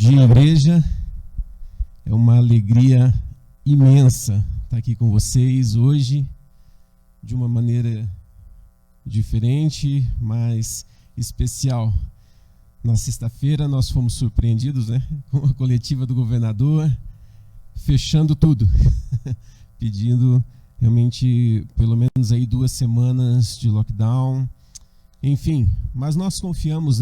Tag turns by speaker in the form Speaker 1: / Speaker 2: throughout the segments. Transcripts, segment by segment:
Speaker 1: dia, igreja. É uma alegria imensa estar aqui com vocês hoje, de uma maneira diferente, mas especial. Na sexta-feira nós fomos surpreendidos, com a coletiva do governador, fechando tudo, pedindo realmente pelo menos aí 2 semanas de lockdown. Enfim, mas nós confiamos,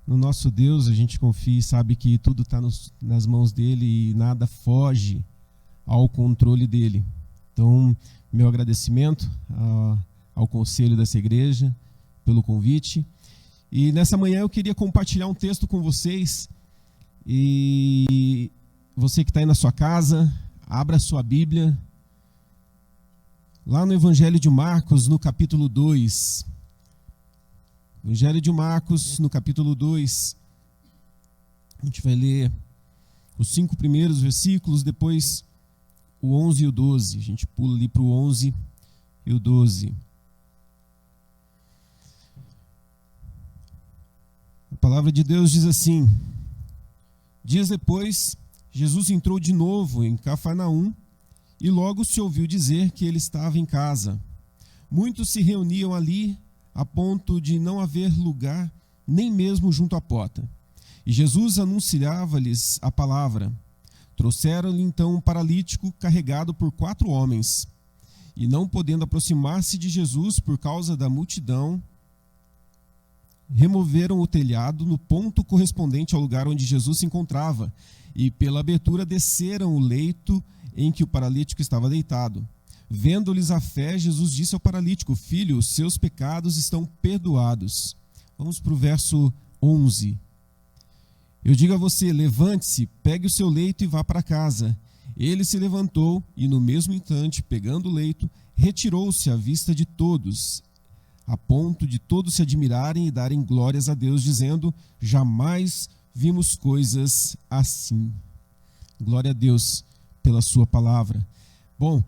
Speaker 1: no nosso Deus. A gente confia e sabe que tudo está nas mãos dele e nada foge ao controle dele. Então, meu agradecimento ao conselho dessa igreja pelo convite. E nessa manhã eu queria compartilhar um texto com vocês. E você que está aí na sua casa, abra a sua Bíblia. Lá no Evangelho de Marcos, no capítulo 2. Evangelho de Marcos, no capítulo 2. A gente vai ler os 5 primeiros versículos, depois o 11 e o 12. A gente pula ali para o 11 e o 12. A palavra de Deus diz assim: dias depois, Jesus entrou de novo em Cafarnaum e logo se ouviu dizer que ele estava em casa. Muitos se reuniam ali a ponto de não haver lugar nem mesmo junto à porta. E Jesus anunciava-lhes a palavra. Trouxeram-lhe então um paralítico carregado por 4 homens. E não podendo aproximar-se de Jesus por causa da multidão, removeram o telhado no ponto correspondente ao lugar onde Jesus se encontrava, e pela abertura desceram o leito em que o paralítico estava deitado. Vendo-lhes a fé, Jesus disse ao paralítico: filho, os seus pecados estão perdoados. Vamos para o verso 11. Eu digo a você, levante-se, pegue o seu leito e vá para casa. Ele se levantou e, no mesmo instante, pegando o leito, retirou-se à vista de todos, a ponto de todos se admirarem e darem glórias a Deus, dizendo: jamais vimos coisas assim. Glória a Deus pela sua palavra. Bom,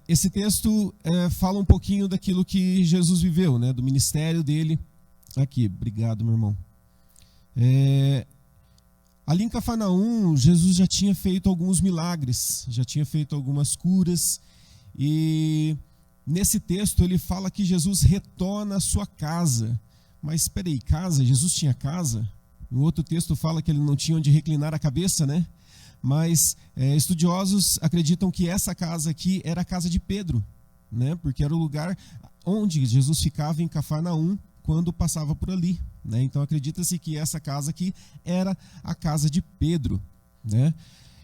Speaker 1: esse texto fala um pouquinho daquilo que Jesus viveu, do ministério dele. Aqui, obrigado, meu irmão. Ali em Cafarnaum, Jesus já tinha feito alguns milagres, já tinha feito algumas curas, e nesse texto ele fala que Jesus retorna à sua casa. Mas espera aí, casa? Jesus tinha casa? No outro texto fala que ele não tinha onde reclinar a cabeça, Mas estudiosos acreditam que essa casa aqui era a casa de Pedro, porque era o lugar onde Jesus ficava em Cafarnaum quando passava por ali. Então acredita-se que essa casa aqui era a casa de Pedro.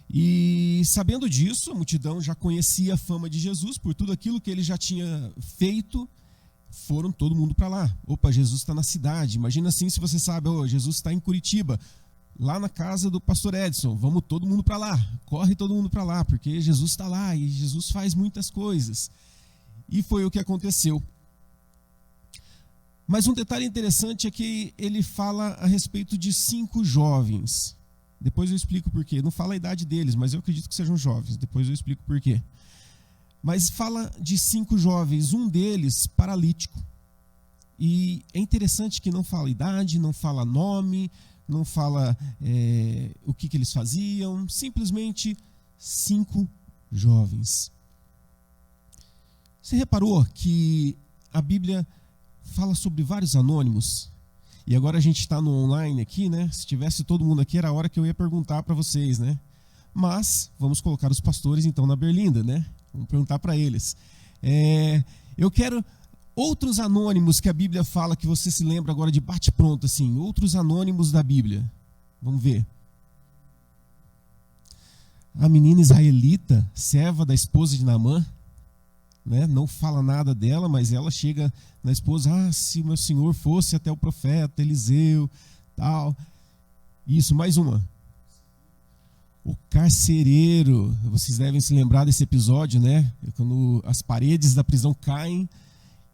Speaker 1: E sabendo disso, a multidão já conhecia a fama de Jesus por tudo aquilo que ele já tinha feito. Foram todo mundo para lá. Opa, Jesus está na cidade. Imagina assim, se você sabe, Jesus está em Curitiba, lá na casa do pastor Edson, vamos todo mundo para lá, corre todo mundo para lá, porque Jesus está lá e Jesus faz muitas coisas. E foi o que aconteceu. Mas um detalhe interessante é que ele fala a respeito de 5 jovens. Depois eu explico por quê. Não fala a idade deles, mas eu acredito que sejam jovens. Depois eu explico por quê. Mas fala de 5 jovens, um deles paralítico. E é interessante que não fala idade, não fala nome, não fala o que eles faziam, simplesmente 5 jovens. Você reparou que a Bíblia fala sobre vários anônimos? E agora a gente está no online aqui, Se tivesse todo mundo aqui, era a hora que eu ia perguntar para vocês, Mas vamos colocar os pastores então na berlinda, Vamos perguntar para eles. Eu quero outros anônimos que a Bíblia fala, que você se lembra agora de bate-pronto, assim. Outros anônimos da Bíblia. Vamos ver. A menina israelita, serva da esposa de Naamã, não fala nada dela, mas ela chega na esposa: se meu senhor fosse até o profeta Eliseu, tal. Isso, mais uma. O carcereiro, vocês devem se lembrar desse episódio, Quando as paredes da prisão caem,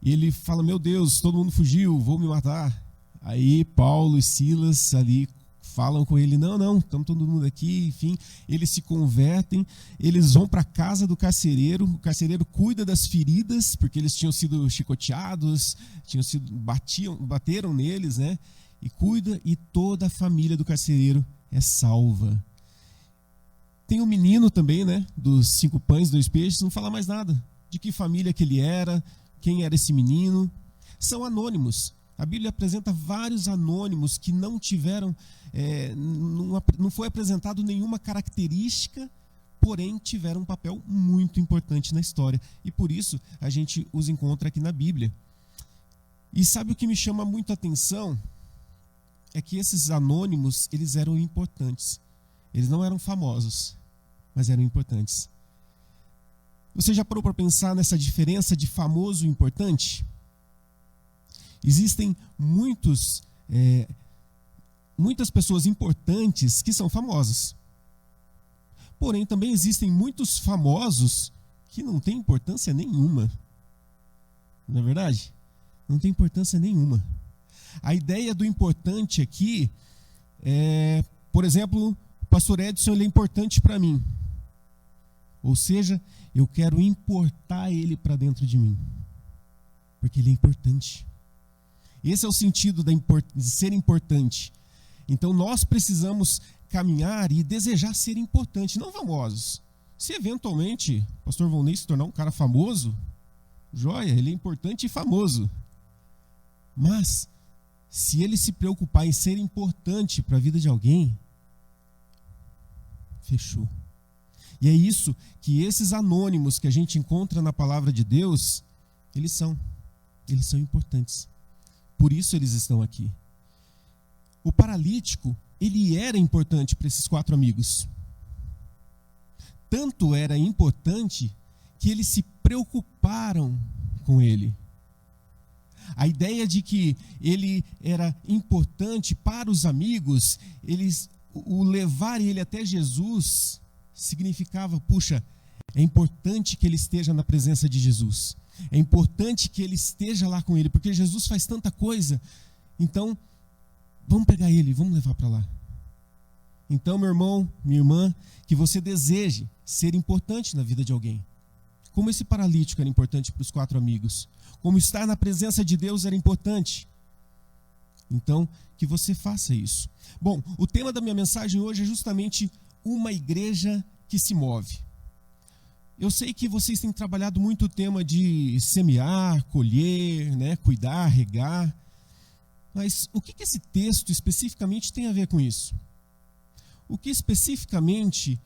Speaker 1: e ele fala: meu Deus, todo mundo fugiu, vou me matar. Aí Paulo e Silas ali falam com ele: não, estamos todo mundo aqui. Enfim, eles se convertem, eles vão para a casa do carcereiro. O carcereiro cuida das feridas, porque eles tinham sido chicoteados, bateram neles, e cuida, e toda a família do carcereiro é salva. Tem um menino também, né, dos 5 pães, 2 peixes, não fala mais nada de que família que ele era, quem era esse menino. São anônimos. A Bíblia apresenta vários anônimos que não tiveram, não foi apresentado nenhuma característica, porém tiveram um papel muito importante na história. E por isso a gente os encontra aqui na Bíblia. E sabe o que me chama muito a atenção? É que esses anônimos, eles eram importantes. Eles não eram famosos, mas eram importantes. Você já parou para pensar nessa diferença de famoso e importante? Existem muitas pessoas importantes que são famosas. Porém, também existem muitos famosos que não têm importância nenhuma. Não é verdade? Não tem importância nenhuma. A ideia do importante aqui é, por exemplo, o pastor Edson, ele é importante para mim. Ou seja, eu quero importar ele para dentro de mim. Porque ele é importante. Esse é o sentido de ser importante. Então nós precisamos caminhar e desejar ser importante, não famosos. Se eventualmente o pastor Volney se tornar um cara famoso, joia, ele é importante e famoso. Mas se ele se preocupar em ser importante para a vida de alguém, fechou. E é isso que esses anônimos que a gente encontra na palavra de Deus, eles são importantes. Por isso eles estão aqui. O paralítico, ele era importante para esses 4 amigos. Tanto era importante que eles se preocuparam com ele. A ideia de que ele era importante para os amigos, o levar ele até Jesus, significava, puxa, é importante que ele esteja na presença de Jesus. É importante que ele esteja lá com ele, porque Jesus faz tanta coisa. Então, vamos pegar ele, vamos levar para lá. Então, meu irmão, minha irmã, que você deseje ser importante na vida de alguém. Como esse paralítico era importante para os 4 amigos. Como estar na presença de Deus era importante. Então, que você faça isso. Bom, o tema da minha mensagem hoje é justamente uma igreja que se move. Eu sei que vocês têm trabalhado muito o tema de semear, colher, né, cuidar, regar. Mas o que esse texto especificamente tem a ver com isso? O que especificamente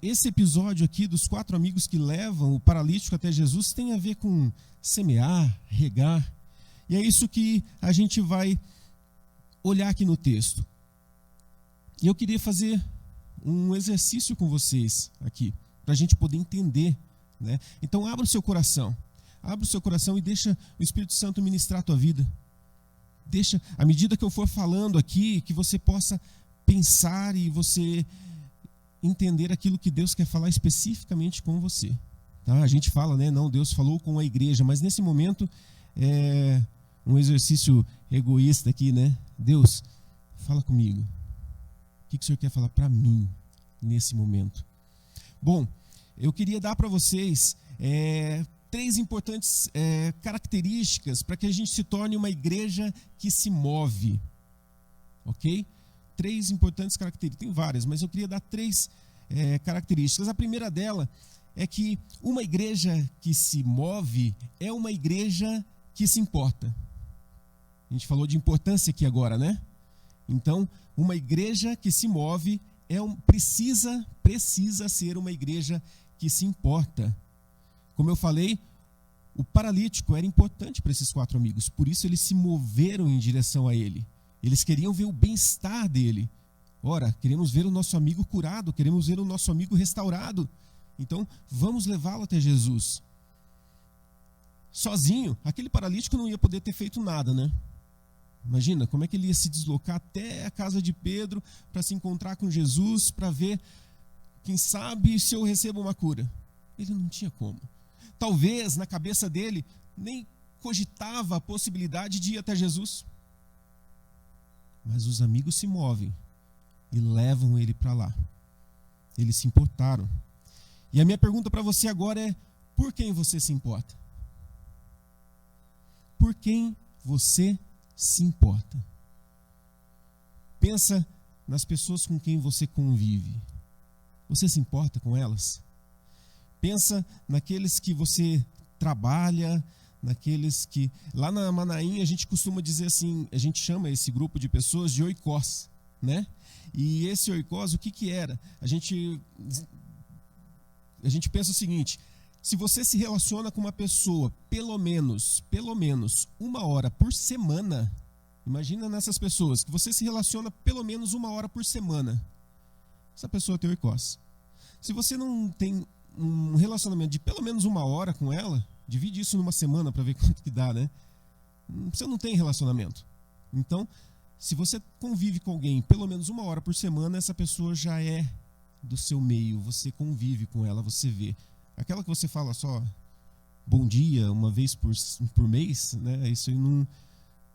Speaker 1: esse episódio aqui dos 4 amigos que levam o paralítico até Jesus tem a ver com semear, regar? E é isso que a gente vai olhar aqui no texto. E eu queria fazer um exercício com vocês aqui, para a gente poder entender, né? Então abra o seu coração e deixa o Espírito Santo ministrar a tua vida. Deixa, à medida que eu for falando aqui, que você possa pensar e você entender aquilo que Deus quer falar especificamente com você. Tá? A gente fala, né? Não, Deus falou com a igreja, mas nesse momento é um exercício egoísta aqui, né? Deus, fala comigo. O que o Senhor quer falar para mim nesse momento? Bom, eu queria dar para vocês 3 importantes características para que a gente se torne uma igreja que se move. Ok? 3 importantes características. Tem várias, mas eu queria dar 3 características. A primeira dela é que uma igreja que se move é uma igreja que se importa. A gente falou de importância aqui agora, né? Então, uma igreja que se move precisa ser uma igreja que se importa. Como eu falei, o paralítico era importante para esses 4 amigos, por isso eles se moveram em direção a ele. Eles queriam ver o bem-estar dele. Ora, queremos ver o nosso amigo curado, queremos ver o nosso amigo restaurado. Então, vamos levá-lo até Jesus. Sozinho, aquele paralítico não ia poder ter feito nada, né? Imagina, como é que ele ia se deslocar até a casa de Pedro para se encontrar com Jesus, para ver, quem sabe, se eu recebo uma cura. Ele não tinha como. Talvez, na cabeça dele, nem cogitava a possibilidade de ir até Jesus. Mas os amigos se movem e levam ele para lá. Eles se importaram. E a minha pergunta para você agora é: por quem você se importa? Por quem você se importa? Pensa nas pessoas com quem você convive. Você se importa com elas? Pensa naqueles que você trabalha, naqueles que... Lá na Manaim a gente costuma dizer assim, a gente chama esse grupo de pessoas de oikós, né? E esse oikós, o que era? A gente pensa o seguinte: se você se relaciona com uma pessoa pelo menos 1 hora por semana, imagina nessas pessoas que você se relaciona pelo menos 1 hora por semana, essa pessoa tem oikós. Se você não tem um relacionamento de pelo menos 1 hora com ela, divide isso numa semana para ver quanto que dá, né? Você não tem relacionamento. Então, se você convive com alguém pelo menos 1 hora por semana, essa pessoa já é do seu meio, você convive com ela, você vê. Aquela que você fala só bom dia uma vez por mês, né? Isso aí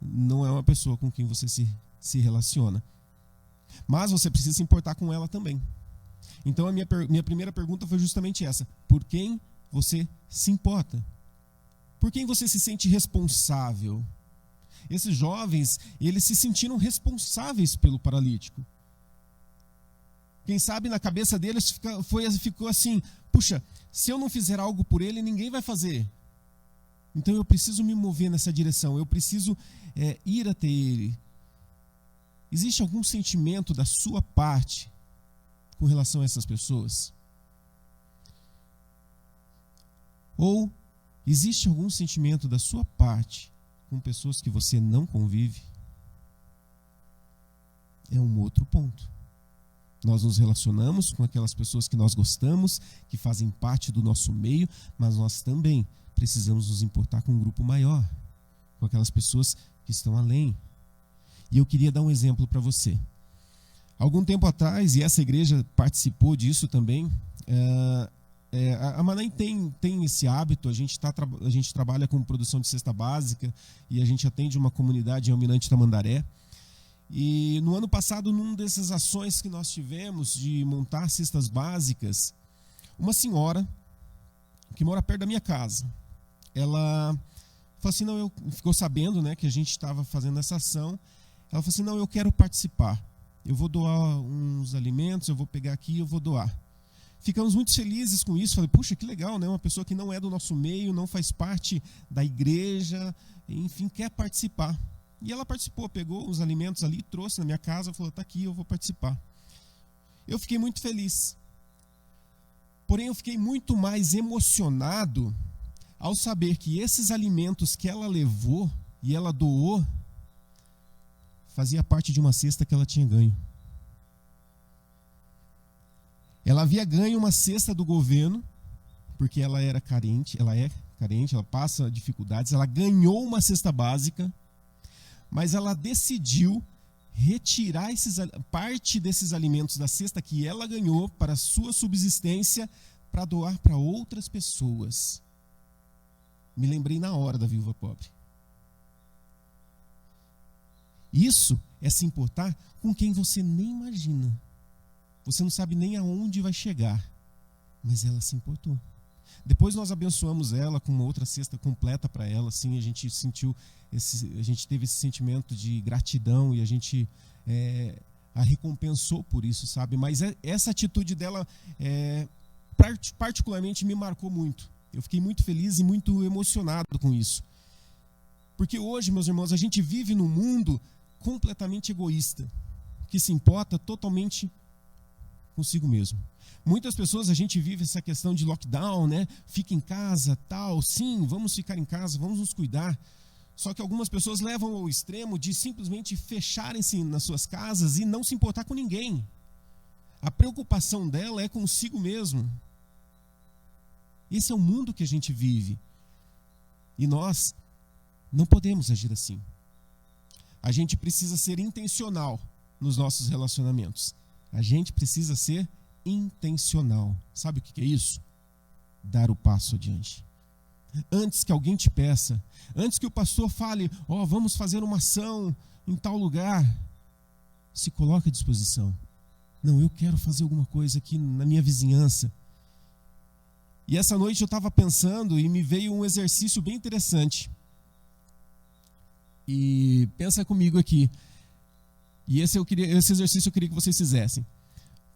Speaker 1: não é uma pessoa com quem você se relaciona. Mas você precisa se importar com ela também. Então a minha primeira pergunta foi justamente essa: por quem você se importa? Por quem você se sente responsável? Esses jovens, eles se sentiram responsáveis pelo paralítico. Quem sabe na cabeça deles ficou assim: puxa, se eu não fizer algo por ele, ninguém vai fazer. Então eu preciso me mover nessa direção, eu preciso ir até ele. Existe algum sentimento da sua parte com relação a essas pessoas? Ou existe algum sentimento da sua parte com pessoas que você não convive? É um outro ponto. Nós nos relacionamos com aquelas pessoas que nós gostamos, que fazem parte do nosso meio, mas nós também precisamos nos importar com um grupo maior, com aquelas pessoas que estão além. E eu queria dar um exemplo para você. Algum tempo atrás, e essa igreja participou disso também, a Manaim tem esse hábito. A gente trabalha com produção de cesta básica e a gente atende uma comunidade em Almirante Tamandaré. E no ano passado, numa dessas ações que nós tivemos de montar cestas básicas, uma senhora que mora perto da minha casa, ela falou assim, ficou sabendo, né, que a gente estava fazendo essa ação. Ela falou assim, não, eu quero participar, eu vou doar uns alimentos, eu vou pegar aqui e eu vou doar. Ficamos muito felizes com isso. Falei, puxa, que legal, né? Uma pessoa que não é do nosso meio, não faz parte da igreja, enfim, quer participar. E ela participou, pegou os alimentos ali, trouxe na minha casa, falou, tá aqui, eu vou participar. Eu fiquei muito feliz. Porém, eu fiquei muito mais emocionado ao saber que esses alimentos que ela levou e ela doou fazia parte de uma cesta que ela tinha ganho. Ela havia ganho uma cesta do governo, porque ela era carente, ela é carente, ela passa dificuldades, ela ganhou uma cesta básica, mas ela decidiu retirar parte desses alimentos da cesta que ela ganhou para a sua subsistência, para doar para outras pessoas. Me lembrei na hora da viúva pobre. Isso é se importar com quem você nem imagina. Você não sabe nem aonde vai chegar, mas ela se importou. Depois nós abençoamos ela com uma outra cesta completa para ela. Assim, a gente teve esse sentimento de gratidão e a gente a recompensou por isso, sabe? Mas essa atitude dela particularmente me marcou muito. Eu fiquei muito feliz e muito emocionado com isso. Porque hoje, meus irmãos, a gente vive num mundo completamente egoísta, que se importa totalmente consigo mesmo. Muitas pessoas, a gente vive essa questão de lockdown, né? Fica em casa, tal. Sim, vamos ficar em casa, vamos nos cuidar. Só que algumas pessoas levam ao extremo de simplesmente fecharem-se nas suas casas e não se importar com ninguém. A preocupação dela é consigo mesmo. Esse é o mundo que a gente vive. E nós não podemos agir assim. A gente precisa ser intencional nos nossos relacionamentos. A gente precisa ser intencional. Sabe o que é isso? Dar o passo adiante. Antes que alguém te peça, antes que o pastor fale, vamos fazer uma ação em tal lugar, se coloque à disposição. Não, eu quero fazer alguma coisa aqui na minha vizinhança. E essa noite eu estava pensando e me veio um exercício bem interessante. E pensa comigo aqui. E esse exercício eu queria que vocês fizessem.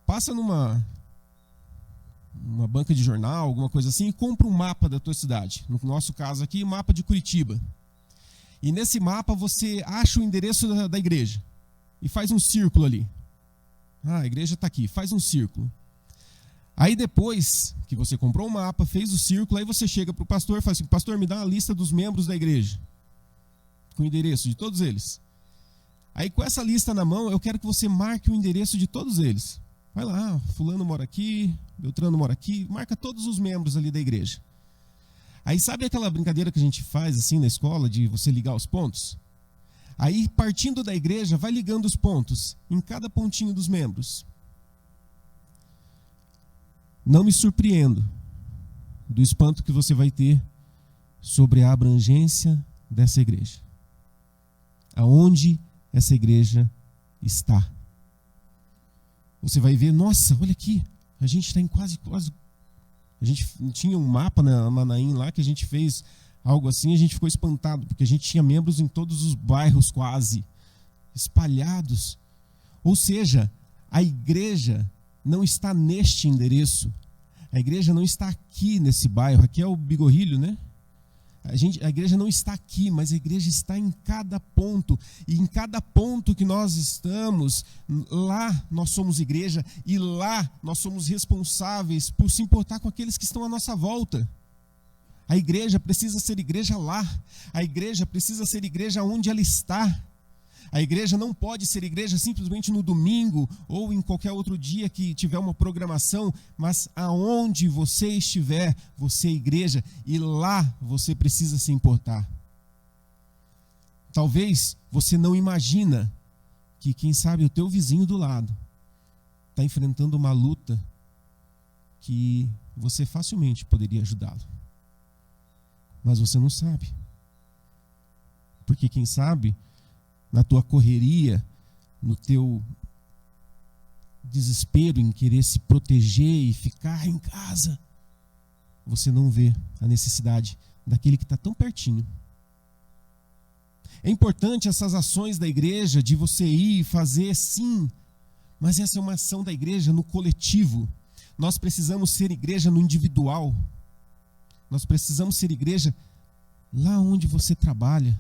Speaker 1: Passa numa banca de jornal, alguma coisa assim, e compra um mapa da tua cidade. No nosso caso aqui, mapa de Curitiba. E nesse mapa você acha o endereço da igreja e faz um círculo ali. Ah, a igreja está aqui, faz um círculo. Aí depois que você comprou o mapa, fez o círculo, aí você chega para o pastor e fala assim: pastor, me dá uma lista dos membros da igreja, com o endereço de todos eles. Aí com essa lista na mão, eu quero que você marque o endereço de todos eles. Vai lá, fulano mora aqui, Beltrano mora aqui, marca todos os membros ali da igreja. Aí sabe aquela brincadeira que a gente faz assim na escola, de você ligar os pontos? Aí partindo da igreja, vai ligando os pontos, em cada pontinho dos membros. Não me surpreendo do espanto que você vai ter sobre a abrangência dessa igreja. Aonde essa igreja está. Você vai ver, nossa, olha aqui, a gente está em quase. A gente tinha um mapa na Manaim lá que a gente fez algo assim, a gente ficou espantado, porque a gente tinha membros em todos os bairros quase, espalhados. Ou seja, a igreja não está neste endereço. A igreja não está aqui nesse bairro. Aqui é o Bigorrilho, né? A igreja não está aqui, mas a igreja está em cada ponto. E em cada ponto que nós estamos, lá nós somos igreja. E lá nós somos responsáveis por se importar com aqueles que estão à nossa volta. A igreja precisa ser igreja lá. A igreja precisa ser igreja onde ela está. A igreja não pode ser igreja simplesmente no domingo ou em qualquer outro dia que tiver uma programação, mas aonde você estiver, você é igreja, e lá você precisa se importar. Talvez você não imagina que, quem sabe, o teu vizinho do lado está enfrentando uma luta que você facilmente poderia ajudá-lo. Mas você não sabe. Porque quem sabe, na tua correria, no teu desespero em querer se proteger e ficar em casa, você não vê a necessidade daquele que está tão pertinho. É importante essas ações da igreja, de você ir e fazer, sim, mas essa é uma ação da igreja no coletivo. Nós precisamos ser igreja no individual. Nós precisamos ser igreja lá onde você trabalha.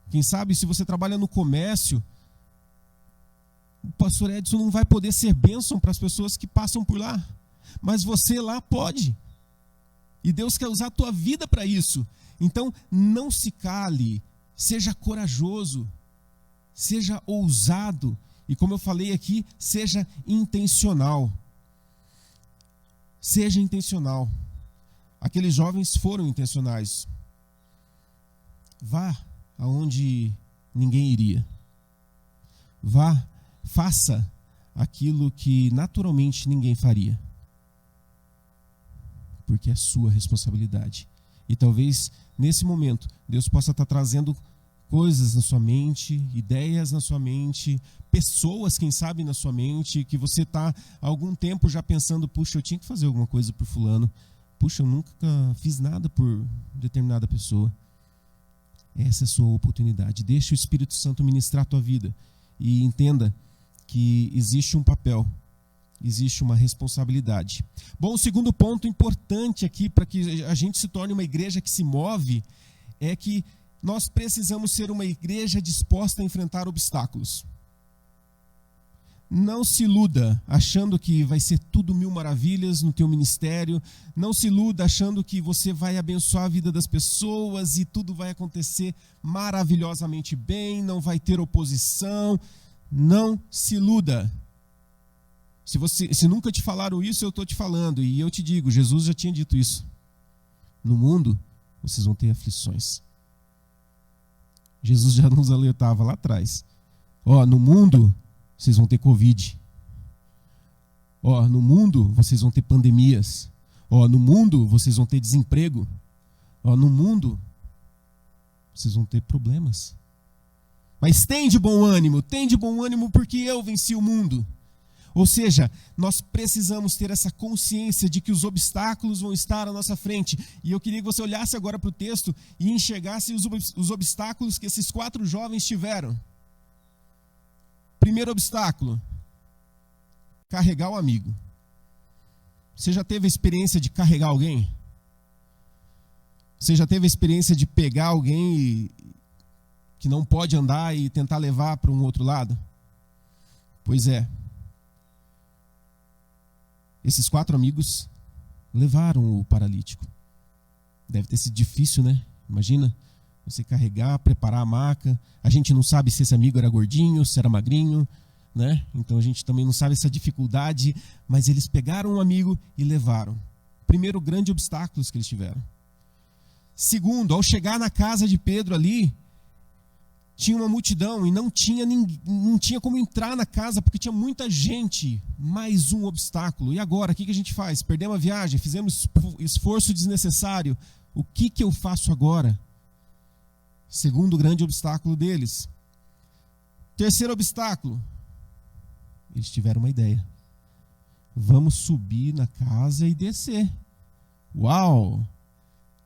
Speaker 1: Quem sabe, se você trabalha no comércio, o pastor Edson não vai poder ser bênção para as pessoas que passam por lá. Mas você lá pode. E Deus quer usar a tua vida para isso. Então, não se cale. Seja corajoso. Seja ousado. E como eu falei aqui, seja intencional. Seja intencional. Aqueles jovens foram intencionais. Vá aonde ninguém iria. Vá, faça aquilo que naturalmente ninguém faria. Porque é sua responsabilidade. E talvez nesse momento Deus possa estar trazendo coisas na sua mente, ideias na sua mente, pessoas, quem sabe, na sua mente, que você está há algum tempo já pensando: puxa, eu tinha que fazer alguma coisa por fulano. Puxa, eu nunca fiz nada por determinada pessoa. Essa é a sua oportunidade. Deixe o Espírito Santo ministrar a tua vida. E entenda que existe um papel, existe uma responsabilidade. Bom, o segundo ponto importante aqui para que a gente se torne uma igreja que se move é que nós precisamos ser uma igreja disposta a enfrentar obstáculos. Não se iluda achando que vai ser tudo mil maravilhas no teu ministério. Não se iluda achando que você vai abençoar a vida das pessoas e tudo vai acontecer maravilhosamente bem, não vai ter oposição. Não se iluda. Se nunca te falaram isso, eu estou te falando. E eu te digo, Jesus já tinha dito isso. No mundo, vocês vão ter aflições. Jesus já nos alertava lá atrás. No mundo, vocês vão ter Covid. No mundo, vocês vão ter pandemias. No mundo, vocês vão ter desemprego. No mundo, vocês vão ter problemas. Mas tem de bom ânimo, porque eu venci o mundo. Ou seja, nós precisamos ter essa consciência de que os obstáculos vão estar à nossa frente. E eu queria que você olhasse agora para o texto e enxergasse os obstáculos que esses 4 jovens tiveram. Primeiro obstáculo: carregar o amigo. Você já teve a experiência de carregar alguém? Você já teve a experiência de pegar alguém que não pode andar e tentar levar para um outro lado? Pois é. Esses 4 amigos levaram o paralítico. Deve ter sido difícil, né? Imagina você carregar, preparar a maca. A gente não sabe se esse amigo era gordinho, se era magrinho, né? Então a gente também não sabe essa dificuldade, mas eles pegaram um amigo e levaram. Primeiro grande obstáculo que eles tiveram. Segundo, ao chegar na casa de Pedro ali, tinha uma multidão e não tinha como entrar na casa porque tinha muita gente. Mais um obstáculo. E agora, o que a gente faz? Perdemos a viagem, fizemos esforço desnecessário. O que eu faço agora? Segundo grande obstáculo deles. Terceiro obstáculo. Eles tiveram uma ideia. Vamos subir na casa e descer. Uau!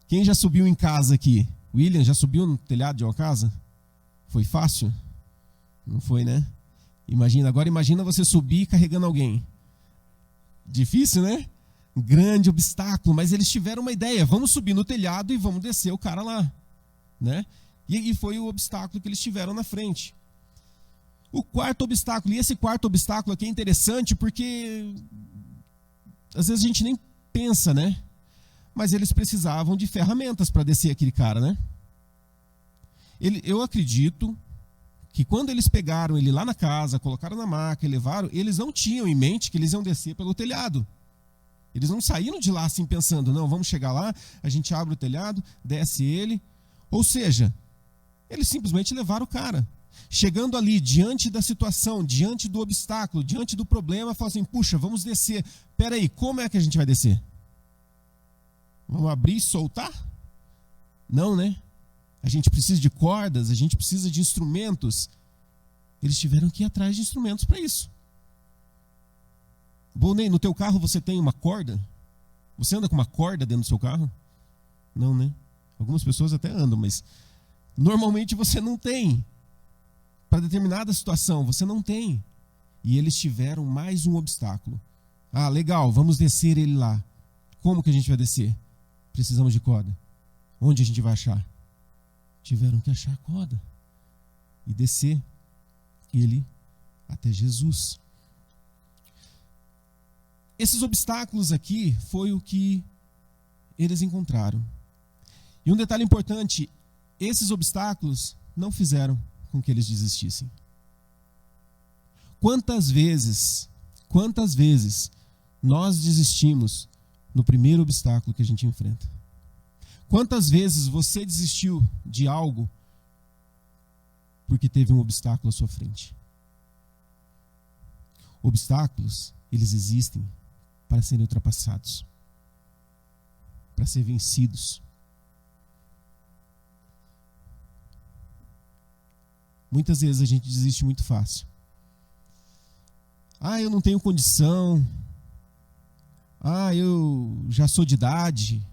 Speaker 1: Quem já subiu em casa aqui? William, já subiu no telhado de uma casa? Foi fácil? Não foi, né? Agora imagina você subir carregando alguém. Difícil, né? Grande obstáculo, mas eles tiveram uma ideia. Vamos subir no telhado e vamos descer o cara lá, né? E foi o obstáculo que eles tiveram na frente. O quarto obstáculo, e esse quarto obstáculo aqui é interessante porque às vezes a gente nem pensa, né? Mas eles precisavam de ferramentas para descer aquele cara, né? Eu acredito que quando eles pegaram ele lá na casa, colocaram na maca e levaram, eles não tinham em mente que eles iam descer pelo telhado. Eles não saíram de lá assim pensando, não, vamos chegar lá, a gente abre o telhado, desce ele. Ou seja, eles simplesmente levaram o cara. Chegando ali, diante da situação, diante do obstáculo, diante do problema, falaram assim, puxa, vamos descer. Peraí, como é que a gente vai descer? Vamos abrir e soltar? Não, né? A gente precisa de cordas, a gente precisa de instrumentos. Eles tiveram que ir atrás de instrumentos para isso. Bonei, no teu carro você tem uma corda? Você anda com uma corda dentro do seu carro? Não, né? Algumas pessoas até andam, mas normalmente você não tem. Para determinada situação, você não tem. E eles tiveram mais um obstáculo. Ah, legal, vamos descer ele lá. Como que a gente vai descer? Precisamos de corda. Onde a gente vai achar? Tiveram que achar a corda e descer ele até Jesus. Esses obstáculos aqui foi o que eles encontraram. E um detalhe importante, esses obstáculos não fizeram com que eles desistissem. Quantas vezes nós desistimos no primeiro obstáculo que a gente enfrenta? Quantas vezes você desistiu de algo porque teve um obstáculo à sua frente? Obstáculos, eles existem para serem ultrapassados, para serem vencidos. Muitas vezes a gente desiste muito fácil. Ah, eu não tenho condição. Ah, eu já sou de idade.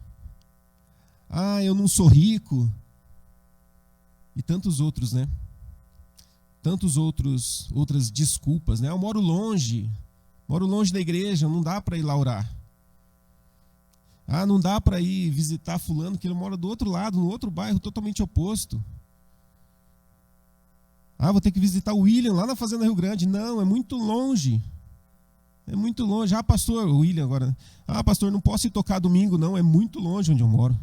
Speaker 1: Ah, eu não sou rico. E tantos outros, né? Outras desculpas, né? Eu moro longe da igreja, não dá para ir lá orar. Ah, não dá para ir visitar fulano, que ele mora do outro lado, no outro bairro totalmente oposto. Ah, vou ter que visitar o William lá na Fazenda Rio Grande. Não, é muito longe. É muito longe. Ah, pastor, o William agora. Ah, pastor, não posso ir tocar domingo, não. É muito longe onde eu moro.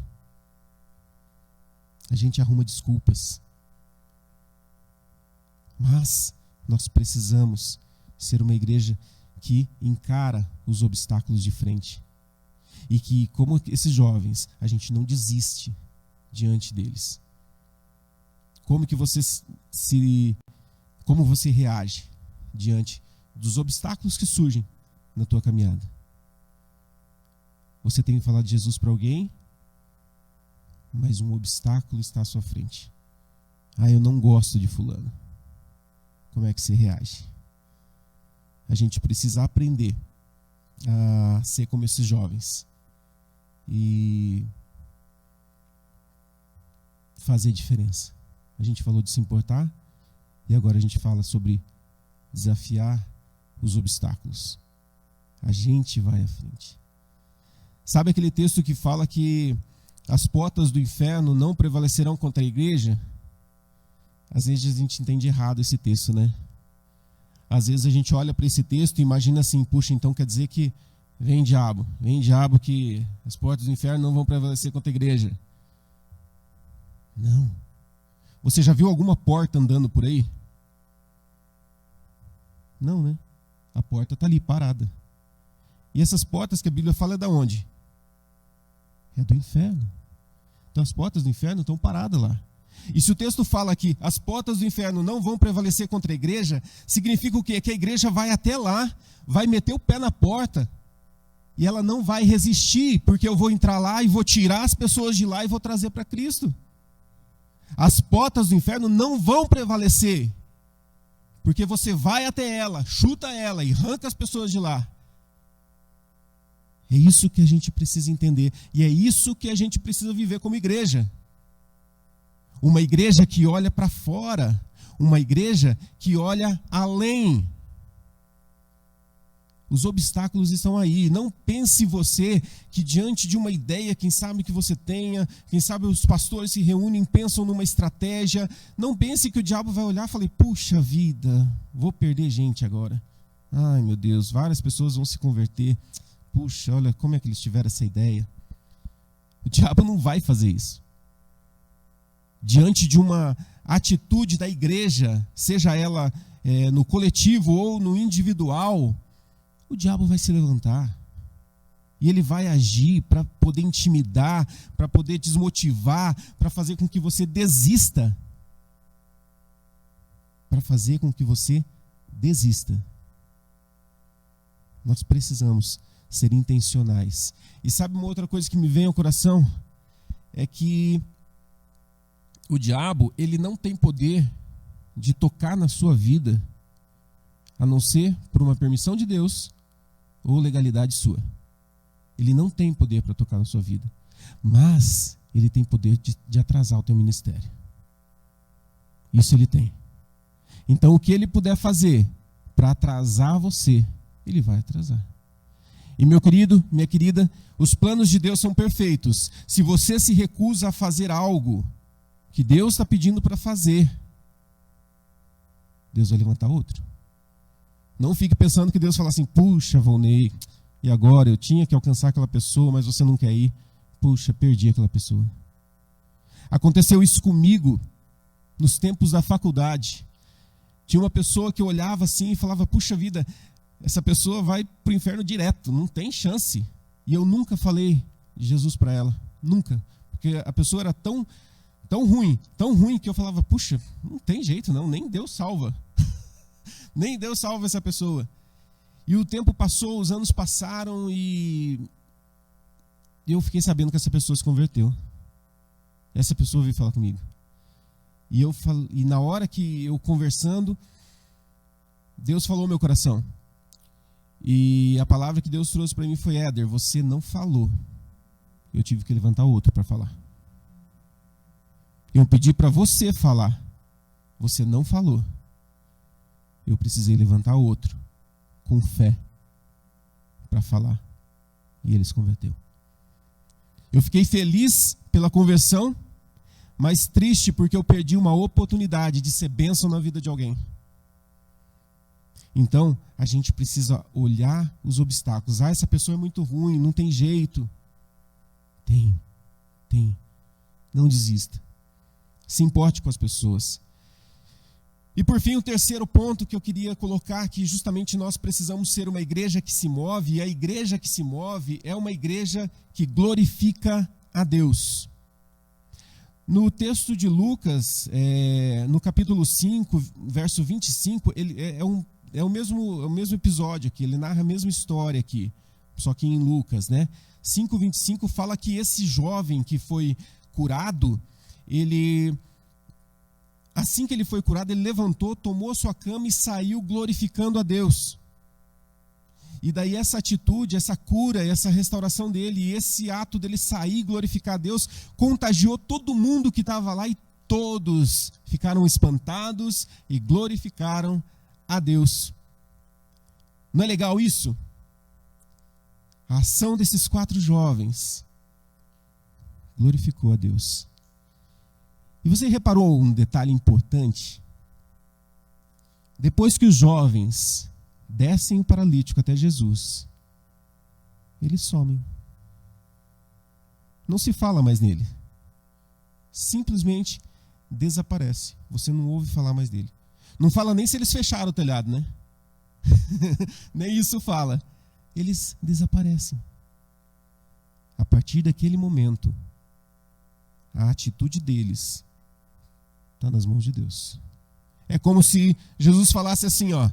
Speaker 1: A gente arruma desculpas. Mas nós precisamos ser uma igreja que encara os obstáculos de frente. E que, como esses jovens, a gente não desiste diante deles. Como você reage diante dos obstáculos que surgem na tua caminhada? Você tem que falar de Jesus para alguém, mas um obstáculo está à sua frente. Ah, eu não gosto de fulano. Como é que você reage? A gente precisa aprender a ser como esses jovens e fazer diferença. A gente falou de se importar e agora a gente fala sobre desafiar os obstáculos. A gente vai à frente. Sabe aquele texto que fala que as portas do inferno não prevalecerão contra a igreja? Às vezes a gente entende errado esse texto, né? Às vezes a gente olha para esse texto e imagina assim, puxa, então quer dizer que vem diabo que as portas do inferno não vão prevalecer contra a igreja. Não. Você já viu alguma porta andando por aí? Não, né? A porta está ali, parada. E essas portas que a Bíblia fala é da onde? É do inferno. Então as portas do inferno estão paradas lá. E se o texto fala que as portas do inferno não vão prevalecer contra a igreja, significa o quê? Que a igreja vai até lá, vai meter o pé na porta, e ela não vai resistir, porque eu vou entrar lá e vou tirar as pessoas de lá e vou trazer para Cristo. As portas do inferno não vão prevalecer, porque você vai até ela, chuta ela e arranca as pessoas de lá. É isso que a gente precisa entender, e é isso que a gente precisa viver como igreja. Uma igreja que olha para fora, uma igreja que olha além. Os obstáculos estão aí. Não pense você que diante de uma ideia, quem sabe que você tenha, quem sabe os pastores se reúnem, pensam numa estratégia. Não pense que o diabo vai olhar e falar, puxa vida, vou perder gente agora. Ai meu Deus, várias pessoas vão se converter. Puxa, olha como é que eles tiveram essa ideia. O diabo não vai fazer isso. Diante de uma atitude da igreja, seja ela no coletivo ou no individual, o diabo vai se levantar. E ele vai agir para poder intimidar, para poder desmotivar, para fazer com que você desista. Para fazer com que você desista. Nós precisamos ser intencionais. E sabe uma outra coisa que me vem ao coração? É que o diabo, ele não tem poder de tocar na sua vida, a não ser por uma permissão de Deus ou legalidade sua. Ele não tem poder para tocar na sua vida, mas ele tem poder de atrasar o teu ministério. Isso ele tem. Então o que ele puder fazer para atrasar você, ele vai atrasar. E meu querido, minha querida, os planos de Deus são perfeitos. Se você se recusa a fazer algo que Deus está pedindo para fazer, Deus vai levantar outro. Não fique pensando que Deus fala assim, puxa, Volney, e agora eu tinha que alcançar aquela pessoa, mas você não quer ir. Puxa, perdi aquela pessoa. Aconteceu isso comigo nos tempos da faculdade. Tinha uma pessoa que eu olhava assim e falava, puxa vida, essa pessoa vai para o inferno direto, não tem chance. E eu nunca falei de Jesus para ela, nunca. Porque a pessoa era tão ruim que eu falava, puxa, não tem jeito não, nem Deus salva. Nem Deus salva essa pessoa. E o tempo passou, os anos passaram e eu fiquei sabendo que essa pessoa se converteu. Essa pessoa veio falar comigo. E na hora que eu conversando, Deus falou ao meu coração. E a palavra que Deus trouxe para mim foi, Éder, você não falou. Eu tive que levantar outro para falar. Eu pedi para você falar. Você não falou. Eu precisei levantar outro, com fé, para falar. E ele se converteu. Eu fiquei feliz pela conversão, mas triste porque eu perdi uma oportunidade de ser bênção na vida de alguém. Então, a gente precisa olhar os obstáculos. Ah, essa pessoa é muito ruim, não tem jeito. Tem. Não desista. Se importe com as pessoas. E por fim, o terceiro ponto que eu queria colocar, que justamente nós precisamos ser uma igreja que se move, e a igreja que se move é uma igreja que glorifica a Deus. No texto de Lucas, no capítulo 5, verso 25, ele é o mesmo episódio aqui, ele narra a mesma história aqui, só que em Lucas, né? 5:25 fala que esse jovem que foi curado, assim que ele foi curado, ele levantou, tomou sua cama e saiu glorificando a Deus. E daí essa atitude, essa cura, essa restauração dele, e esse ato dele sair e glorificar a Deus, contagiou todo mundo que estava lá e todos ficaram espantados e glorificaram a Deus. Não é legal isso? A ação desses 4 jovens glorificou a Deus. E você reparou um detalhe importante? Depois que os jovens descem o paralítico até Jesus, eles somem. Não se fala mais nele. Simplesmente desaparece. Você não ouve falar mais dele. Não fala nem se eles fecharam o telhado, né? Nem isso fala. Eles desaparecem. A partir daquele momento, a atitude deles está nas mãos de Deus. É como se Jesus falasse assim, ó,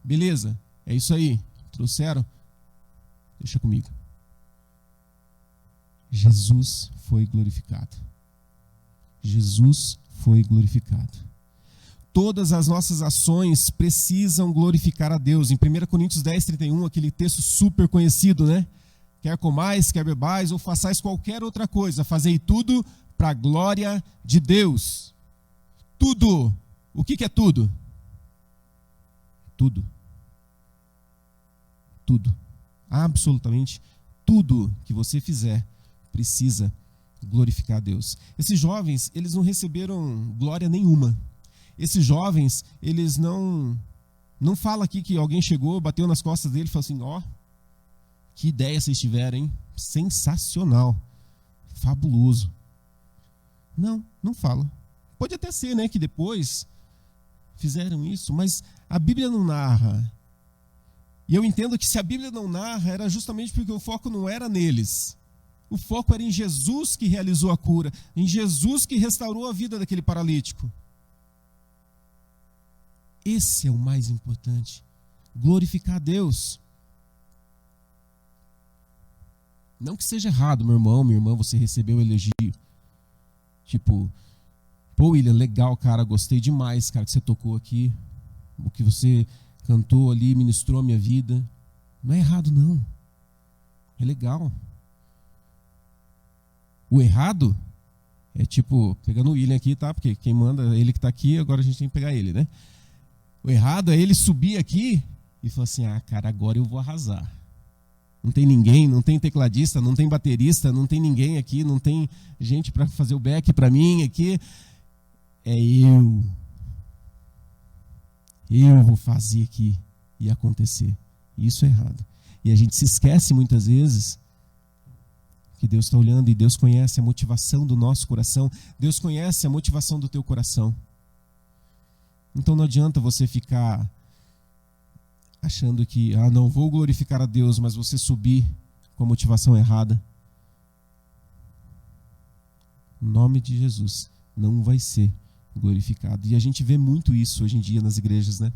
Speaker 1: beleza, é isso aí, trouxeram, deixa comigo. Jesus foi glorificado. Jesus foi glorificado. Todas as nossas ações precisam glorificar a Deus. Em 1 Coríntios 10:31, aquele texto super conhecido, né? Quer comais, quer bebais, ou façais qualquer outra coisa, fazei tudo para a glória de Deus. Tudo. O que é tudo? Tudo. Tudo. Absolutamente tudo que você fizer precisa glorificar a Deus. Esses jovens, eles não receberam glória nenhuma. Esses jovens, eles não fala aqui que alguém chegou, bateu nas costas dele e falou assim, ó, que ideia vocês tiveram, hein? Sensacional. Fabuloso. Não fala. Pode até ser, né, que depois fizeram isso, mas a Bíblia não narra. E eu entendo que se a Bíblia não narra, era justamente porque o foco não era neles. O foco era em Jesus que realizou a cura, em Jesus que restaurou a vida daquele paralítico. Esse é o mais importante. Glorificar a Deus. Não que seja errado, meu irmão, minha irmã, você recebeu o elogio. Tipo, pô, William, legal, cara, gostei demais, cara, que você tocou aqui. O que você cantou ali, ministrou a minha vida. Não é errado, não. É legal. O errado é tipo, pegando o William aqui, tá? Porque quem manda, ele que tá aqui, agora a gente tem que pegar ele, né? O errado é ele subir aqui e falar assim, ah, cara, agora eu vou arrasar. Não tem ninguém, não tem tecladista, não tem baterista, não tem ninguém aqui, não tem gente para fazer o back para mim aqui. É eu. Eu vou fazer aqui e acontecer. Isso é errado. E a gente se esquece muitas vezes que Deus está olhando e Deus conhece a motivação do nosso coração. Deus conhece a motivação do teu coração. Então não adianta você ficar achando que, não vou glorificar a Deus, mas você subir com a motivação errada. Em nome de Jesus, não vai ser glorificado. E a gente vê muito isso hoje em dia nas igrejas, né?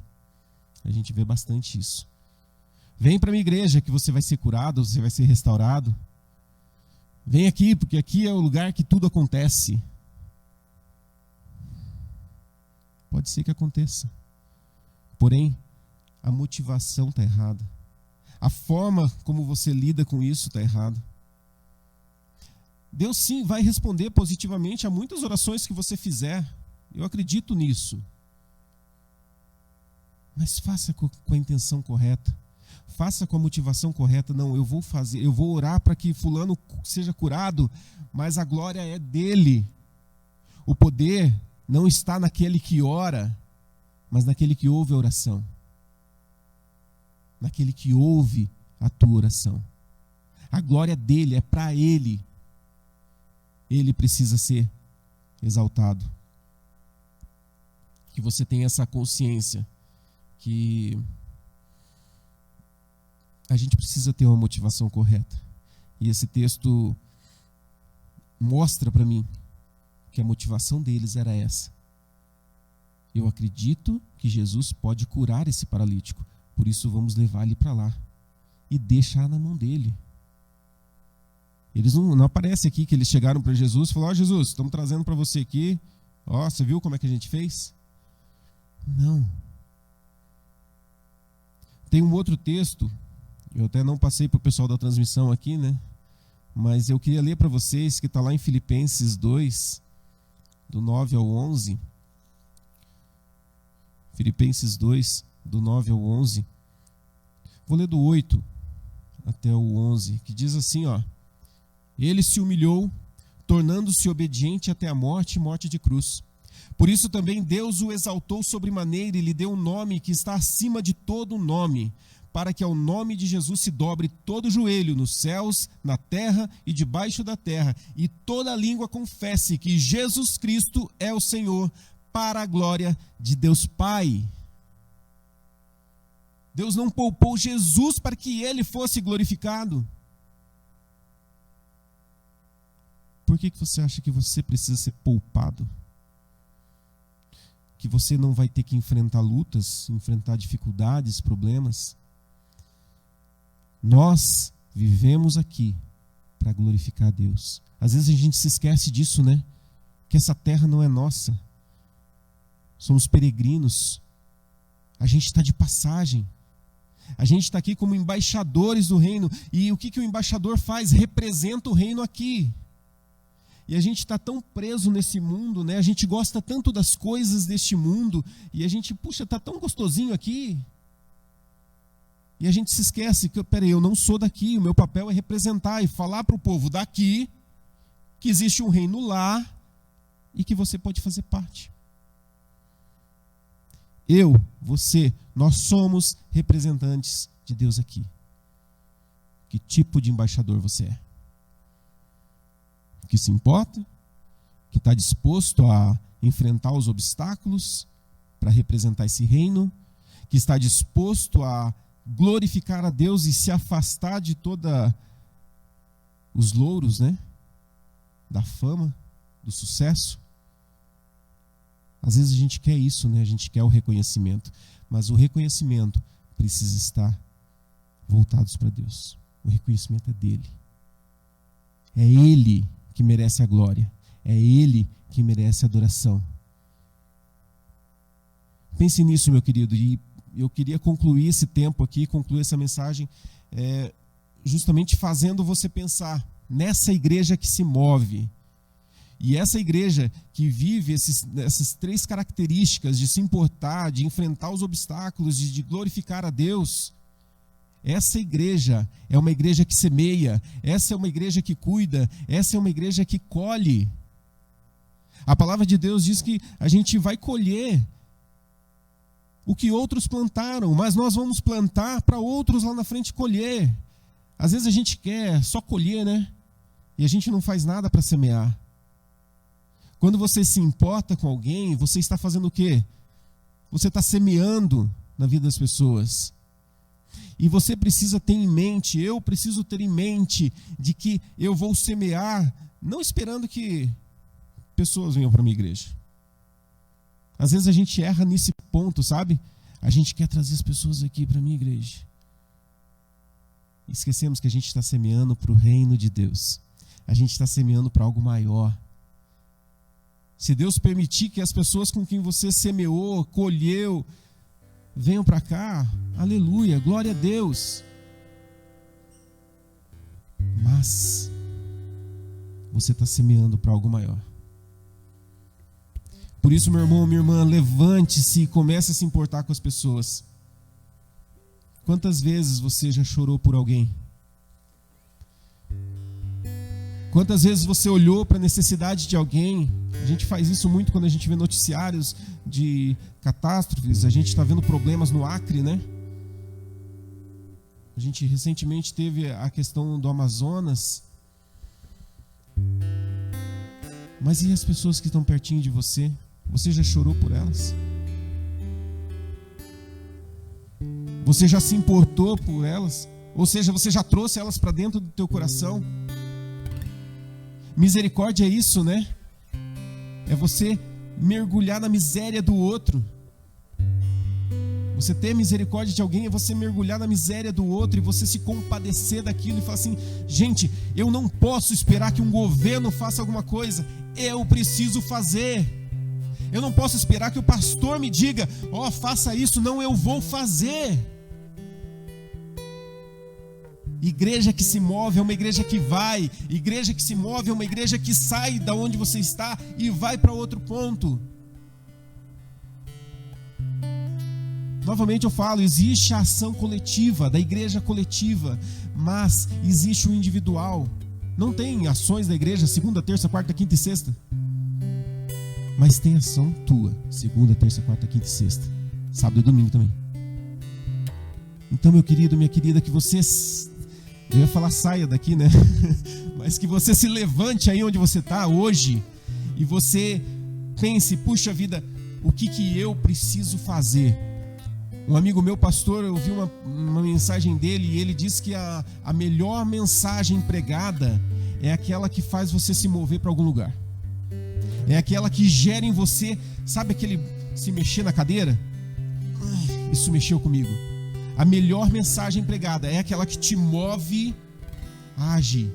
Speaker 1: A gente vê bastante isso. Vem para a minha igreja que você vai ser curado, você vai ser restaurado. Vem aqui, porque aqui é o lugar que tudo acontece. Pode ser que aconteça. Porém, a motivação está errada. A forma como você lida com isso está errada. Deus sim vai responder positivamente a muitas orações que você fizer. Eu acredito nisso. Mas faça com a intenção correta. Faça com a motivação correta. Não, eu vou fazer, eu vou orar para que fulano seja curado, mas a glória é dele. O poder não está naquele que ora, mas naquele que ouve a oração. Naquele que ouve a tua oração. A glória dele é para ele. Ele precisa ser exaltado. Que você tenha essa consciência que a gente precisa ter uma motivação correta. E esse texto mostra para mim que a motivação deles era essa. Eu acredito que Jesus pode curar esse paralítico. Por isso vamos levar ele para lá e deixar na mão dele. Eles não aparece aqui que eles chegaram para Jesus e falaram, Jesus, estamos trazendo para você aqui. Você viu como é que a gente fez? Não. Tem um outro texto, eu até não passei para o pessoal da transmissão aqui, né? Mas eu queria ler para vocês, que está lá em Filipenses 2, do 9 ao 11. Filipenses 2, do 9 ao 11. Vou ler do 8 até o 11, que diz assim, ó: Ele se humilhou, tornando-se obediente até a morte e morte de cruz. Por isso também Deus o exaltou sobremaneira e lhe deu um nome que está acima de todo nome, para que ao nome de Jesus se dobre todo joelho nos céus, na terra e debaixo da terra, e toda língua confesse que Jesus Cristo é o Senhor, para a glória de Deus Pai. Deus não poupou Jesus para que ele fosse glorificado. Por que você acha que você precisa ser poupado? Que você não vai ter que enfrentar lutas, enfrentar dificuldades, problemas? Nós vivemos aqui para glorificar a Deus. Às vezes a gente se esquece disso, né? Que essa terra não é nossa. Somos peregrinos. A gente está de passagem. A gente está aqui como embaixadores do reino. E o que o embaixador faz? Representa o reino aqui. E a gente está tão preso nesse mundo, né? A gente gosta tanto das coisas deste mundo. E a gente, puxa, está tão gostosinho aqui. E a gente se esquece que, peraí, eu não sou daqui. O meu papel é representar e falar para o povo daqui que existe um reino lá e que você pode fazer parte. Eu, você, nós somos representantes de Deus aqui. Que tipo de embaixador você é? Que se importa? Que está disposto a enfrentar os obstáculos para representar esse reino? Que está disposto a glorificar a Deus e se afastar de toda os louros, né? Da fama, do sucesso? Às vezes a gente quer isso, né? A gente quer o reconhecimento, mas o reconhecimento precisa estar voltados para Deus. O reconhecimento é dele. É ele que merece a glória. É ele que merece a adoração. Pense nisso, meu querido, e eu queria concluir esse tempo aqui, concluir essa mensagem, justamente fazendo você pensar nessa igreja que se move. E essa igreja que vive essas três características de se importar, de enfrentar os obstáculos, de glorificar a Deus, essa igreja é uma igreja que semeia, essa é uma igreja que cuida, essa é uma igreja que colhe. A palavra de Deus diz que a gente vai colher o que outros plantaram, mas nós vamos plantar para outros lá na frente colher. Às vezes a gente quer só colher, né? E a gente não faz nada para semear. Quando você se importa com alguém, você está fazendo o quê? Você está semeando na vida das pessoas. E você precisa ter em mente, eu preciso ter em mente, de que eu vou semear, não esperando que pessoas venham para a minha igreja. Às vezes a gente erra nesse ponto, sabe? A gente quer trazer as pessoas aqui para a minha igreja. Esquecemos que a gente está semeando para o reino de Deus. A gente está semeando para algo maior. Se Deus permitir que as pessoas com quem você semeou, colheu, venham para cá, aleluia, glória a Deus. Mas você está semeando para algo maior. Por isso, meu irmão, minha irmã, levante-se e comece a se importar com as pessoas. Quantas vezes você já chorou por alguém? Quantas vezes você olhou para a necessidade de alguém? A gente faz isso muito quando a gente vê noticiários de catástrofes. A gente está vendo problemas no Acre, né? A gente recentemente teve a questão do Amazonas. Mas e as pessoas que estão pertinho de você? Você já chorou por elas? Você já se importou por elas? Ou seja, você já trouxe elas para dentro do teu coração? Misericórdia é isso, né? É você mergulhar na miséria do outro. Você ter misericórdia de alguém é você mergulhar na miséria do outro e você se compadecer daquilo e falar assim: gente, eu não posso esperar que um governo faça alguma coisa, eu preciso fazer. Eu não posso esperar que o pastor me diga: ó, faça isso, não, eu vou fazer. Igreja que se move é uma igreja que vai. Igreja que se move é uma igreja que sai da onde você está e vai para outro ponto. Novamente eu falo, existe a ação coletiva, da igreja coletiva, mas existe o individual. Não tem ações da igreja segunda, terça, quarta, quinta e sexta. Mas tem ação tua, segunda, terça, quarta, quinta e sexta. Sábado e domingo também. Então, meu querido, minha querida, que você... Eu ia falar saia daqui, né? Mas que você se levante aí onde você está hoje e você pense, puxa vida, o que eu preciso fazer? Um amigo meu, pastor, eu ouvi uma mensagem dele e ele disse que a melhor mensagem pregada é aquela que faz você se mover para algum lugar. É aquela que gera em você, sabe aquele se mexer na cadeira? Isso mexeu comigo. A melhor mensagem pregada é aquela que te move a agir.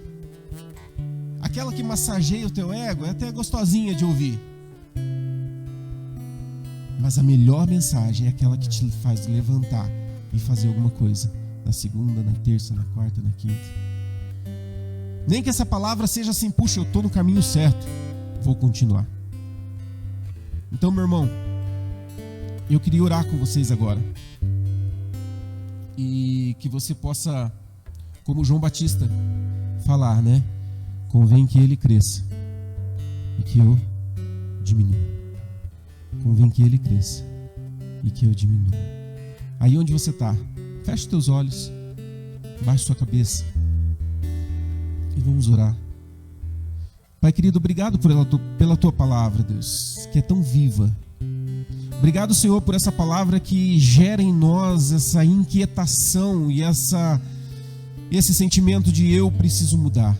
Speaker 1: Aquela que massageia o teu ego é até gostosinha de ouvir. Mas a melhor mensagem é aquela que te faz levantar e fazer alguma coisa. Na segunda, na terça, na quarta, na quinta. Nem que essa palavra seja assim, puxa, eu estou no caminho certo. Vou continuar. Então, meu irmão, eu queria orar com vocês agora. E que você possa, como João Batista, falar, né? Convém que ele cresça e que eu diminua. Convém que ele cresça e que eu diminua. Aí onde você está, feche teus olhos, baixe sua cabeça e vamos orar. Pai querido, obrigado pela tua palavra, Deus, que é tão viva. Obrigado, Senhor, por essa palavra que gera em nós essa inquietação e esse sentimento de eu preciso mudar.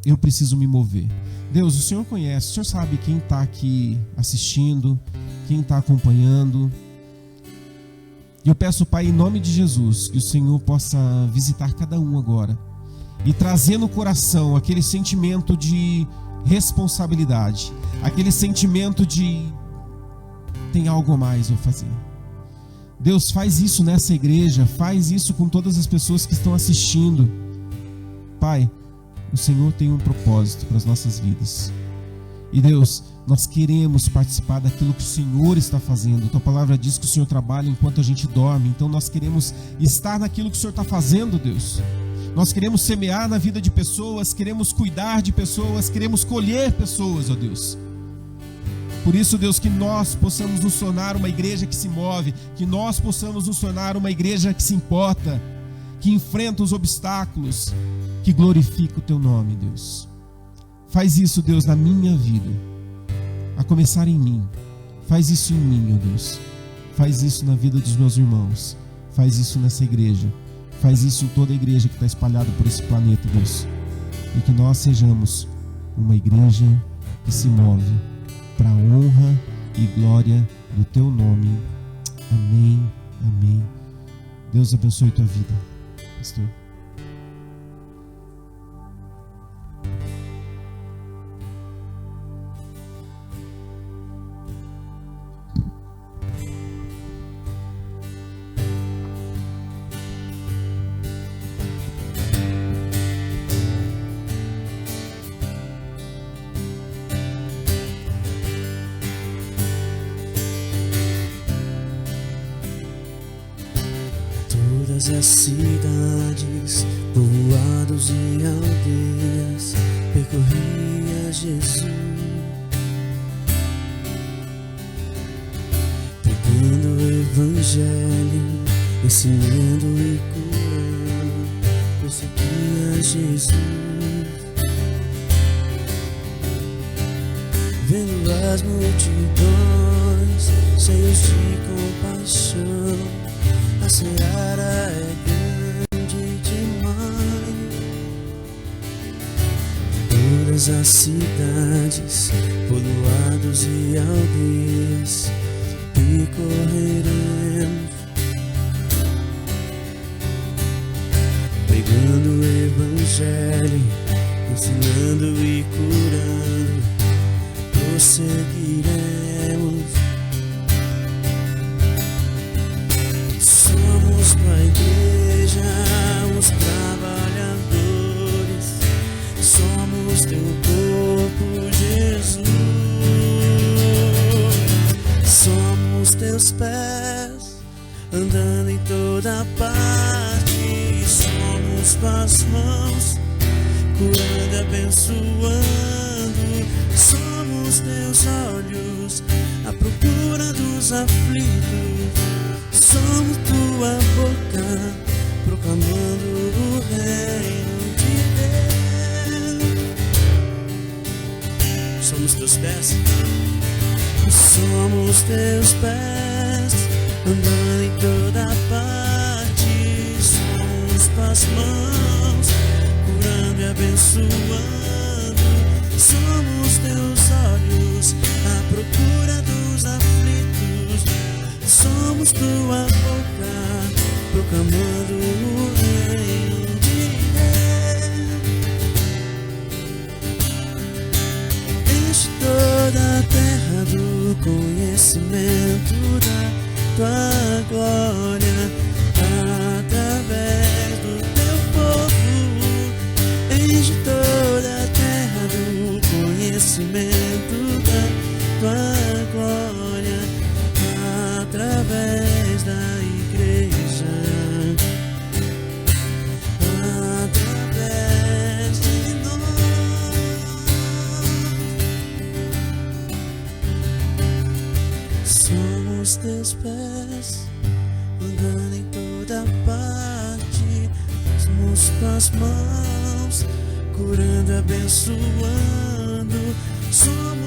Speaker 1: Eu preciso me mover. Deus, o Senhor conhece, o Senhor sabe quem está aqui assistindo, quem está acompanhando. E eu peço, Pai, em nome de Jesus, que o Senhor possa visitar cada um agora e trazer no coração aquele sentimento de responsabilidade, aquele sentimento de tem algo a mais a fazer. Deus, faz isso nessa igreja, faz isso com todas as pessoas que estão assistindo. Pai, o Senhor tem um propósito para as nossas vidas. E Deus, nós queremos participar daquilo que o Senhor está fazendo. Tua palavra diz que o Senhor trabalha enquanto a gente dorme. Então nós queremos estar naquilo que o Senhor está fazendo, Deus. Nós queremos semear na vida de pessoas, queremos cuidar de pessoas, queremos colher pessoas, ó Deus. Por isso, Deus, que nós possamos nos tornar uma igreja que se move, que nós possamos nos tornar uma igreja que se importa, que enfrenta os obstáculos, que glorifica o Teu nome, Deus. Faz isso, Deus, na minha vida, a começar em mim. Faz isso em mim, ó Deus. Faz isso na vida dos meus irmãos. Faz isso nessa igreja. Faz isso em toda a igreja que está espalhada por esse planeta, Deus. E que nós sejamos uma igreja que se move para a honra e glória do Teu nome. Amém, amém. Deus abençoe tua vida, pastor.
Speaker 2: Todas as cidades, povoados e aldeias, percorria Jesus, pregando o Evangelho, ensinando e curando, perseguia Jesus. Vendo as multidões, cheios de compaixão, a seara é grande demais. Todas as cidades, povoados e aldeias, percorreremos, pregando o Evangelho, ensinando e curando, prosseguiremos. Somos tua igreja, os trabalhadores, somos teu corpo, Jesus. Somos teus pés andando em toda parte. Somos tuas mãos, curando e abençoando. Somos teus olhos, à procura dos aflitos. Somos tua boca, proclamando o reino de Deus. Somos teus pés, somos teus pés, andando em toda parte. Somos tuas mãos, curando e abençoando. Somos teus olhos, à procura dos aflitos. Somos tua boca, proclamando o reino de Deus. Enche toda a terra do conhecimento da tua glória, através do teu povo. Enche toda a terra do conhecimento da tua glória, através da igreja, através de nós. Somos teus pés, andando em toda parte. Somos tuas mãos, curando e abençoando. Somos